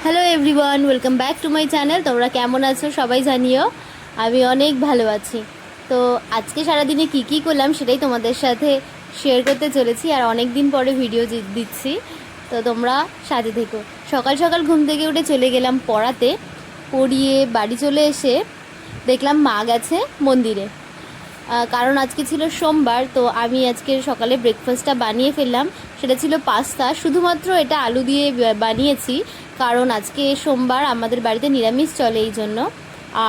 Hello everyone, welcome back to my channel. তোমরা কেমন আছো সবাই জানিও। আমি অনেক ভালো আছি। তো আজকে সারাদিনে কি করলাম সেটাই তোমাদের সাথে শেয়ার করতে চলেছি, আর অনেক দিন পরে ভিডিও দিচ্ছি, তো তোমরা সাথে থেকো। সকাল সকাল ঘুম থেকে উঠে চলে গেলাম পড়াতে। পড়িয়ে বাড়ি চলে এসে দেখলাম মা গেছে মন্দিরে, কারণ আজকে ছিল সোমবার। তো আমি আজকে সকালে ব্রেকফাস্টটা বানিয়ে ফেললাম। সেটা ছিল পাস্তা, শুধুমাত্র এটা আলু দিয়ে বানিয়েছি, কারণ আজকে সোমবার আমাদের বাড়িতে নিরামিষ চলে এই জন্য।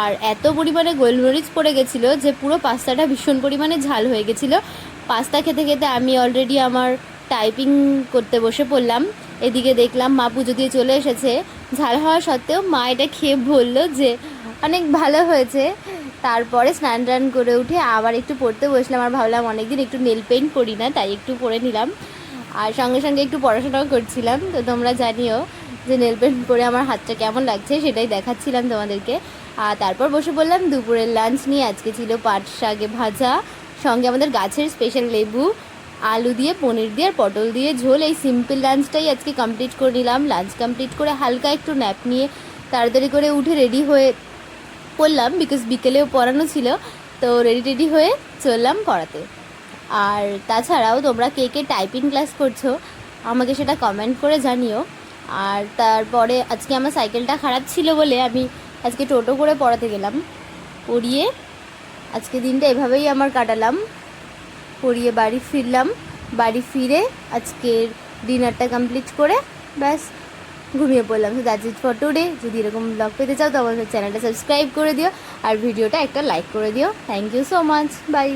আর এত পরিমাণে গোলমরিচ পড়ে গেছিলো যে পুরো পাস্তাটা ভীষণ পরিমাণে ঝাল হয়ে গেছিলো। পাস্তা খেতে খেতে আমি অলরেডি আমার টাইপিং করতে বসে পড়লাম। এদিকে দেখলাম মা পুজো দিয়ে চলে এসেছে। ঝাল হওয়া সত্ত্বেও মা এটা খেয়ে বললো যে অনেক ভালো হয়েছে। তারপরে স্নান টান করে উঠে আবার একটু পড়তে বসলাম, আর ভাবলাম অনেকদিন একটু নেল পেইন্ট করি না, তাই একটু পরে নিলাম। আর সঙ্গে সঙ্গে একটু পড়াশোনাও করছিলাম। তো তোমরা জানিও যে নেল পেইন্ট করে আমার হাতটা কেমন লাগছে, সেটাই দেখাচ্ছিলাম তোমাদেরকে। আর তারপর বসে পড়লাম দুপুরের লাঞ্চ নিয়ে। আজকে ছিল পাট শাকে ভাজা, সঙ্গে আমাদের গাছের স্পেশাল লেবু, আলু দিয়ে, পনির দিয়ে আর পটল দিয়ে ঝোল। এই সিম্পল লাঞ্চটাই আজকে কমপ্লিট করে নিলাম। লাঞ্চ কমপ্লিট করে হালকা একটু ন্যাপ নিয়ে তাড়াতাড়ি করে উঠে রেডি হয়ে পড়লাম, বিকজ বিকেলেও পড়ানো ছিল। তো রেডি হয়ে চললাম পড়াতে। আর তাছাড়াও তোমরা কে কে টাইপিং ক্লাস করছো আমাকে সেটা কমেন্ট করে জানিও। আর তারপরে আজকে আমার সাইকেলটা খারাপ ছিল বলে আমি আজকে টোটো করে পড়াতে গেলাম। পড়িয়ে আজকে দিনটা এভাবেই আমার কাটালাম। পড়িয়ে বাড়ি ফিরলাম। বাড়ি ফিরে আজকের ডিনারটা কমপ্লিট করে ব্যাস ঘুমিয়ে পড়লাম। তো দ্যাটস ইট ফর টুডে। যদি এরকম ব্লগ পেতে চাও তো আমাদের চ্যানেলটা সাবস্ক্রাইব করে দিও, আর ভিডিওটা একটা লাইক করে দিও। Thank you so much, by.